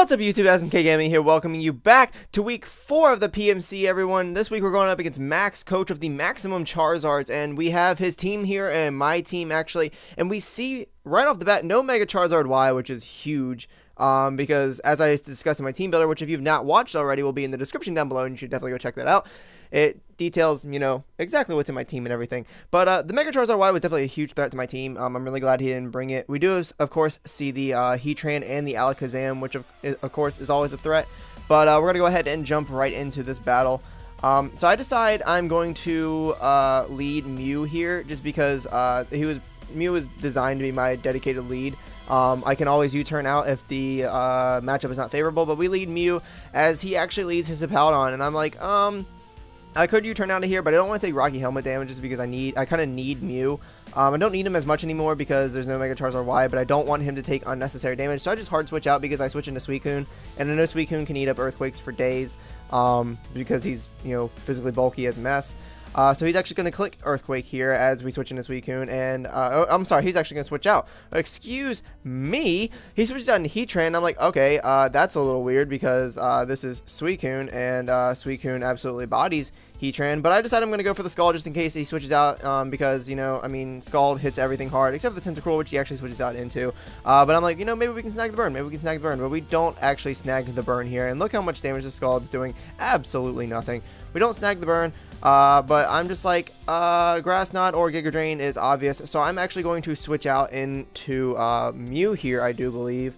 What's up YouTube, SNK Gaming here, welcoming you back to week 4 of the PMC, everyone. This week we're going up against Max, coach of the Maxximum Charizards, and we have his team here, and my team actually, and we see right off the bat, no Mega Charizard Y, which is huge, because as I discussed in my team builder, which if you've not watched already will be in the description down below, and you should definitely go check that out. It details, you know, exactly what's in my team and everything. But the Mega Charizard Y was definitely a huge threat to my team. I'm really glad he didn't bring it. We do, of course, see the Heatran and the Alakazam, which of course is always a threat. But we're going to go ahead and jump right into this battle. So I decide I'm going to lead Mew here, just because Mew was designed to be my dedicated lead. I can always U-turn out if the matchup is not favorable, but we lead Mew as he actually leads his Hippowdon, and I'm like, I could U-turn out of here, but I don't want to take Rocky Helmet damage just because I kind of need Mew. I don't need him as much anymore because there's no Mega Charizard Y, but I don't want him to take unnecessary damage, so I just hard switch out because I switch into Suicune, and I know Suicune can eat up Earthquakes for days, because he's, you know, physically bulky as mess. So he's actually going to click Earthquake here as we switch into Suicune, and, I'm sorry, he's actually going to switch out. Excuse me, he switches out into Heatran. I'm like, okay, that's a little weird because, this is Suicune, and, Suicune absolutely bodies Heatran, but I decided I'm going to go for the Scald just in case he switches out, because, you know, I mean, Scald hits everything hard, except for the Tentacruel, which he actually switches out into, but I'm like, you know, maybe we can snag the burn, but we don't actually snag the burn here, and look how much damage the Scald's doing, absolutely nothing. We don't snag the burn, but I'm just like, Grass Knot or Giga Drain is obvious, so I'm actually going to switch out into Mew here, I do believe,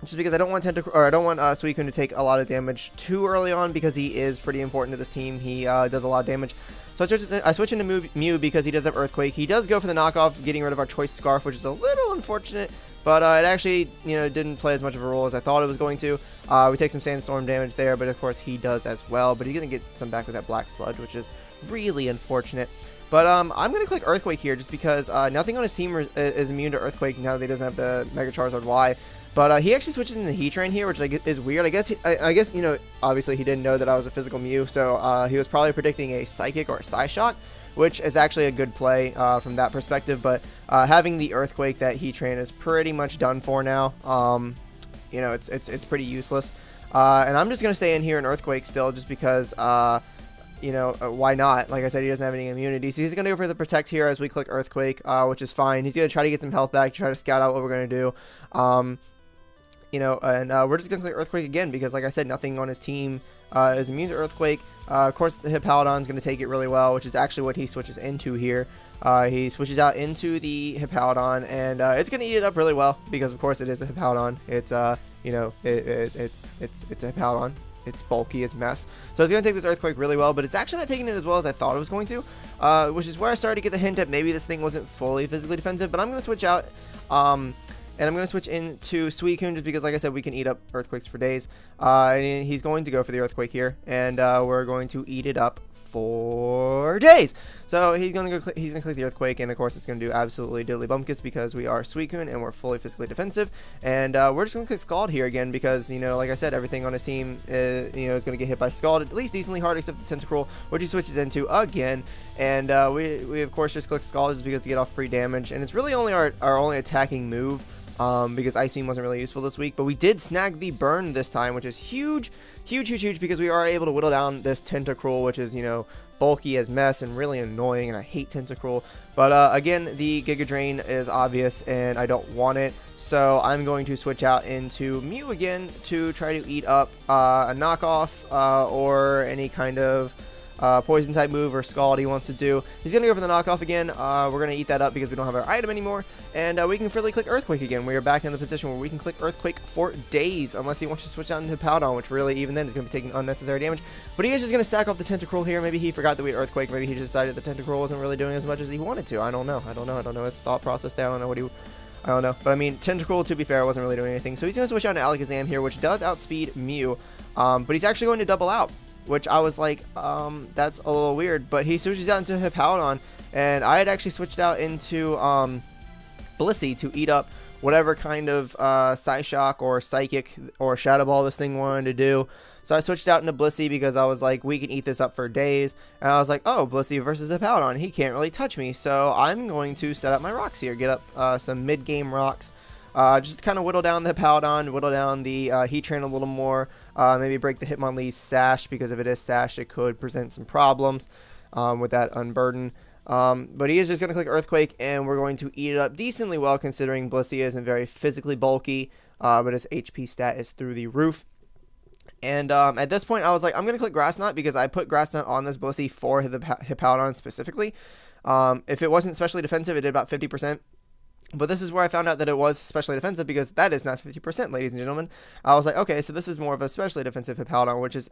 just because I don't want Suicune to take a lot of damage too early on, because he is pretty important to this team. He does a lot of damage. So I switch into Mew because he does have Earthquake. He does go for the knockoff, getting rid of our Choice Scarf, which is a little unfortunate, but it actually, you know, didn't play as much of a role as I thought it was going to. We take some Sandstorm damage there, but of course he does as well. But he's going to get some back with that Black Sludge, which is really unfortunate. But I'm going to click Earthquake here just because nothing on his team is immune to Earthquake now that he doesn't have the Mega Charizard Y. But he actually switches into Heatran here, which is weird. I guess, you know, obviously he didn't know that I was a physical Mew, so he was probably predicting a Psychic or a Psyshock, which is actually a good play from that perspective. But having the Earthquake that Heatran is pretty much done for now. You know, it's pretty useless. And I'm just going to stay in here in Earthquake still just because, you know, why not? Like I said, he doesn't have any immunity. So he's going to go for the Protect here as we click Earthquake, which is fine. He's going to try to get some health back, try to scout out what we're going to do. You know, and we're just going to click Earthquake again because, like I said, nothing on his team is immune to Earthquake. Of course, the Hippowdon's going to take it really well, which is actually what he switches into here. He switches out into the Hippowdon, and it's going to eat it up really well because, of course, it is a Hippowdon. It's, you know, it's a Hippowdon. It's bulky as mess. So it's going to take this Earthquake really well, but it's actually not taking it as well as I thought it was going to, which is where I started to get the hint that maybe this thing wasn't fully physically defensive, but I'm going to switch out, and I'm going to switch into Suicune just because, like I said, we can eat up Earthquakes for days. And he's going to go for the Earthquake here, and we're going to eat it up for days. So he's going to click the Earthquake, and of course it's going to do absolutely diddly bumpkus because we are Suicune and we're fully physically defensive. And we're just going to click Scald here again because, you know, like I said, everything on his team is, you know, is going to get hit by Scald at least decently hard, except the Tentacruel, which he switches into again. And we of course just click Scald just because to get off free damage, and it's really only our only attacking move. Because Ice Beam wasn't really useful this week, but we did snag the burn this time, which is huge because we are able to whittle down this Tentacruel, which is, you know, bulky as mess and really annoying, and I hate Tentacruel. But again, the Giga Drain is obvious and I don't want it, so I'm going to switch out into Mew again to try to eat up a knockoff or any kind of poison type move or Scald he wants to do. He's going to go for the knockoff again. We're going to eat that up because we don't have our item anymore, and we can freely click Earthquake again. We are back in the position where we can click Earthquake for days, unless he wants to switch out into Hippowdon, which really even then is going to be taking unnecessary damage. But he is just going to stack off the Tentacruel here. Maybe he forgot that we had Earthquake. Maybe he just decided the Tentacruel wasn't really doing as much as he wanted to. I don't know his thought process there. I don't know. But I mean, Tentacruel, to be fair, wasn't really doing anything. So he's going to switch out to Alakazam here, which does outspeed Mew, but he's actually going to double out, which I was like, that's a little weird. But he switches out into Hippowdon, and I had actually switched out into Blissey to eat up whatever kind of Psyshock or Psychic or Shadow Ball this thing wanted to do. So I switched out into Blissey because I was like, we can eat this up for days. And I was like, oh, Blissey versus Hippowdon, he can't really touch me. So I'm going to set up my rocks here, get up some mid-game rocks. just kind of whittle down the Hippowdon, whittle down the Heatran a little more, maybe break the Hitmonlee's Sash, because if it is Sash, it could present some problems with that Unburden. But he is just going to click Earthquake, and we're going to eat it up decently well, considering Blissey isn't very physically bulky, but his HP stat is through the roof. And at this point, I was like, I'm going to click Grass Knot, because I put Grass Knot on this Blissey for the Hippowdon specifically. If it wasn't specially defensive, it did about 50%. But this is where I found out that it was specially defensive, because that is not 50%, ladies and gentlemen. I was like, okay, so this is more of a specially defensive Hippowdon, which is,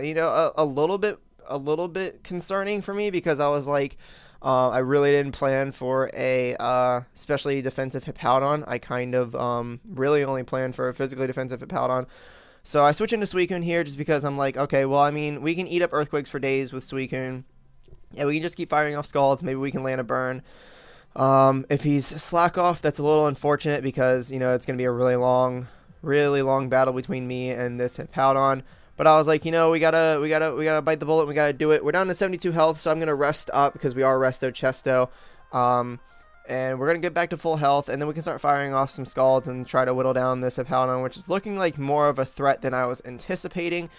you know, a little bit concerning for me, because I was like, I really didn't plan for a specially defensive Hippowdon. I kind of really only planned for a physically defensive Hippowdon. So I switch into Suicune here just because I'm like, okay, well, I mean, we can eat up Earthquakes for days with Suicune. Yeah, we can just keep firing off Scalds. Maybe we can land a burn. If he's Slack Off, that's a little unfortunate, because, you know, it's going to be a really long battle between me and this Hippowdon. But I was like, you know, we gotta bite the bullet. We gotta do it. We're down to 72 health, so I'm gonna rest up, because we are Resto Chesto. And we're gonna get back to full health, and then we can start firing off some Scalds and try to whittle down this Hippowdon, which is looking like more of a threat than I was anticipating.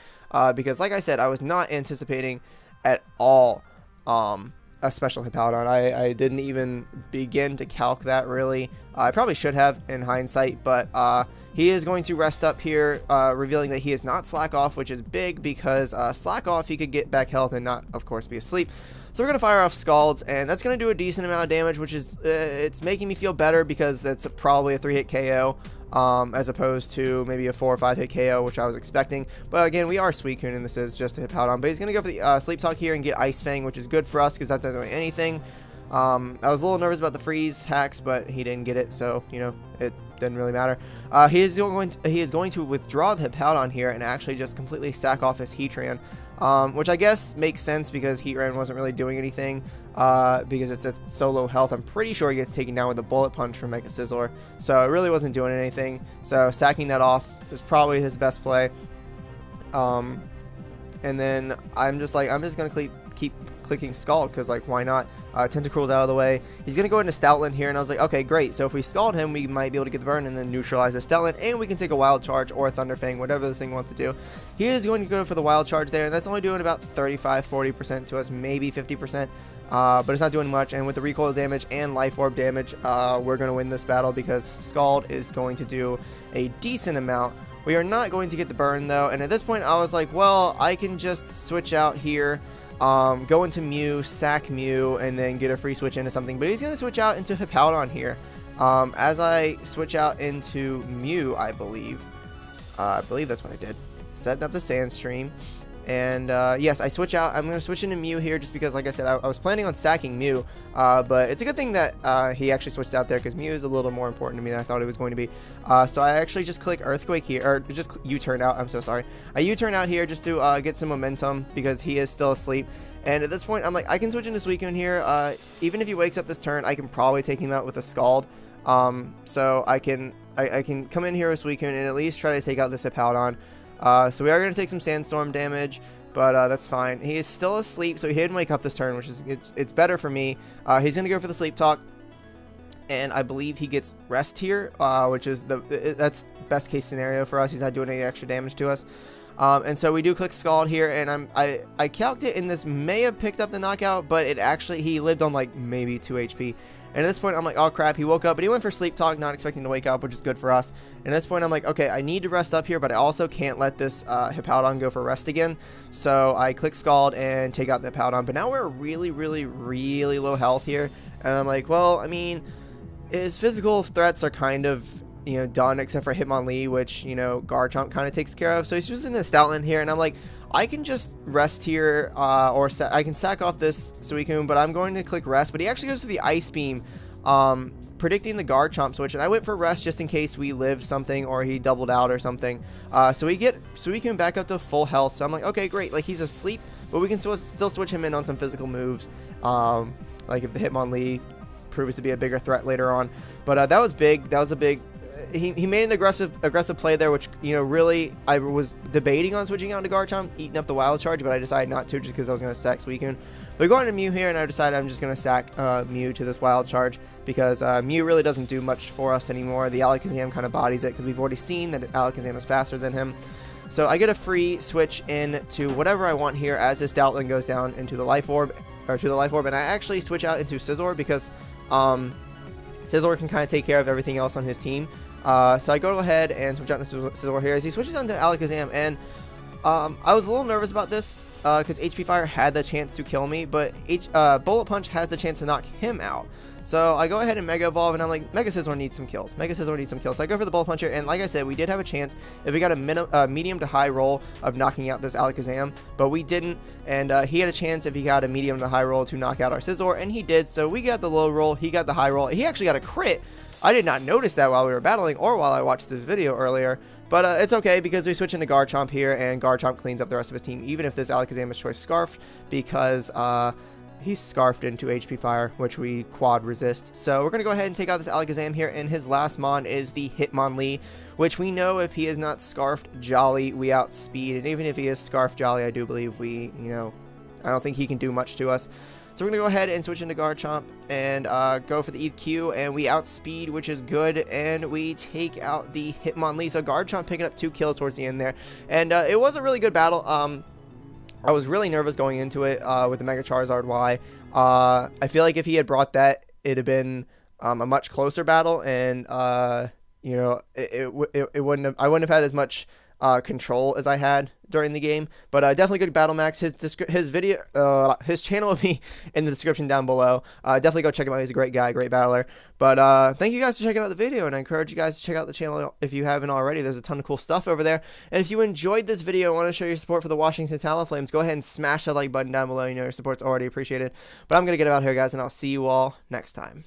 Because, like I said, I was not anticipating at all a special Hippowdon. I didn't even begin to calc that, really. I probably should have in hindsight, but he is going to rest up here, revealing that he is not Slack Off, which is big, because Slack Off, he could get back health and not, of course, be asleep. So we're going to fire off Scalds, and that's going to do a decent amount of damage, which is, it's making me feel better, because that's probably a 3-hit KO, as opposed to maybe a 4 or 5-hit KO, which I was expecting. But again, we are Suicune, and this is just a Hippowdon. But he's going to go for the Sleep Talk here and get Ice Fang, which is good for us, because that's not doing anything. I was a little nervous about the freeze hacks, but he didn't get it, so, you know, it didn't really matter. He is going to withdraw the Hippowdon here and actually just completely sack off his Heatran, which I guess makes sense, because Heatran wasn't really doing anything, because it's at so low health. I'm pretty sure he gets taken down with a Bullet Punch from Mega Sizzler, so it really wasn't doing anything. So sacking that off is probably his best play. And then I'm just going to keep clicking Scald, because, like, why not? Tentacruel's out of the way. He's going to go into Stoutland here, and I was like, okay, great. So if we Scald him, we might be able to get the burn and then neutralize the Stoutland, and we can take a Wild Charge or a Thunder Fang, whatever this thing wants to do. He is going to go for the Wild Charge there, and that's only doing about 35-40% to us, maybe 50%. But it's not doing much, and with the recoil damage and Life Orb damage, we're going to win this battle, because Scald is going to do a decent amount. We are not going to get the burn, though, and at this point, I was like, well, I can just switch out here, go into Mew, sack Mew, and then get a free switch into something. But he's going to switch out into Hippowdon here. As I switch out into Mew, I believe that's what I did. Setting up the Sandstream. And yes, I switch out. I'm going to switch into Mew here, just because, like I said, I was planning on sacking Mew. But it's a good thing that he actually switched out there, because Mew is a little more important to me than I thought it was going to be. So I actually just click Earthquake here, or just U-turn out. I'm so sorry. I U-turn out here just to get some momentum, because he is still asleep. And at this point, I'm like, I can switch into Suicune here. Even if he wakes up this turn, I can probably take him out with a Scald. So I can come in here with Suicune and at least try to take out this Hippowdon. So we are going to take some Sandstorm damage, but that's fine. He is still asleep, so he didn't wake up this turn, which is it's better for me. He's going to go for the Sleep Talk, and I believe he gets Rest here, which is that's best case scenario for us. He's not doing any extra damage to us. And so we do click Scald here, and I calced it, and this may have picked up the knockout, but it actually, he lived on like maybe 2 HP. And at this point, I'm like, oh crap, he woke up, but he went for Sleep Talk, not expecting to wake up, which is good for us. And at this point, I'm like, okay, I need to rest up here, but I also can't let this Hippowdon go for rest again. So I click Scald and take out the Hippowdon, but now we're really, really, really low health here. And I'm like, well, I mean, his physical threats are kind of, you know, done, except for Hitmonlee, which, you know, Garchomp kind of takes care of. So he's just in the Stoutland here, and I'm like, I can just rest here, or I can sack off this Suicune, but I'm going to click rest. But he actually goes to the Ice Beam, predicting the Garchomp switch, and I went for rest just in case we lived something or he doubled out or something. So we get Suicune back up to full health. So I'm like, okay, great. Like, he's asleep, but we can still switch him in on some physical moves. Like if the Hitmonlee proves to be a bigger threat later on. But that was big. That was a big he made an aggressive play there, which, you know, really I was debating on switching out to Garchomp, eating up the Wild Charge, but I decided not to just because I was going to sack Suicune. But going to Mew here, and I decided I'm just going to sack Mew to this Wild Charge because Mew really doesn't do much for us anymore. The Alakazam kind of bodies it because we've already seen that Alakazam is faster than him. So I get a free switch in to whatever I want here as this Stoutland goes down into the Life Orb, and I actually switch out into Scizor because Scizor can kind of take care of everything else on his team. So I go ahead and switch out into Scizor here as he switches on to Alakazam, and I was a little nervous about this because HP Fire had the chance to kill me, but Bullet Punch has the chance to knock him out. So I go ahead and Mega Evolve, and I'm like, Mega Scizor needs some kills. Mega Scizor needs some kills. So I go for the Bullet Punch here, and like I said, we did have a chance if we got a medium to high roll of knocking out this Alakazam, but we didn't, and he had a chance if he got a medium to high roll to knock out our Scizor, and he did. So we got the low roll, he got the high roll. He actually got a crit. I did not notice that while we were battling or while I watched this video earlier, but it's okay because we switch into Garchomp here, and Garchomp cleans up the rest of his team, even if this Alakazam is choice scarfed, because he's scarfed into HP Fire, which we quad resist. So we're going to go ahead and take out this Alakazam here, and his last mon is the Hitmonlee, which we know if he is not scarfed Jolly, we outspeed, and even if he is scarfed Jolly, I do believe we, you know, I don't think he can do much to us. So we're going to go ahead and switch into Garchomp and go for the EQ, and we outspeed, which is good, and we take out the Hitmonlee. So Garchomp picking up 2 kills towards the end there, and it was a really good battle. I was really nervous going into it with the Mega Charizard Y. I feel like if he had brought that, it'd have been a much closer battle, and you know, it wouldn't have. I wouldn't have had as much control as I had during the game. But definitely good battle, Max. His channel will be in the description down below. Definitely go check him out. He's a great guy, great battler. But thank you guys for checking out the video, and I encourage you guys to check out the channel if you haven't already. There's a ton of cool stuff over there. And if you enjoyed this video and want to show your support for the Washington Talonflames, go ahead and smash that like button down below. You know your support's already appreciated. But I'm gonna get out here, guys, and I'll see you all next time.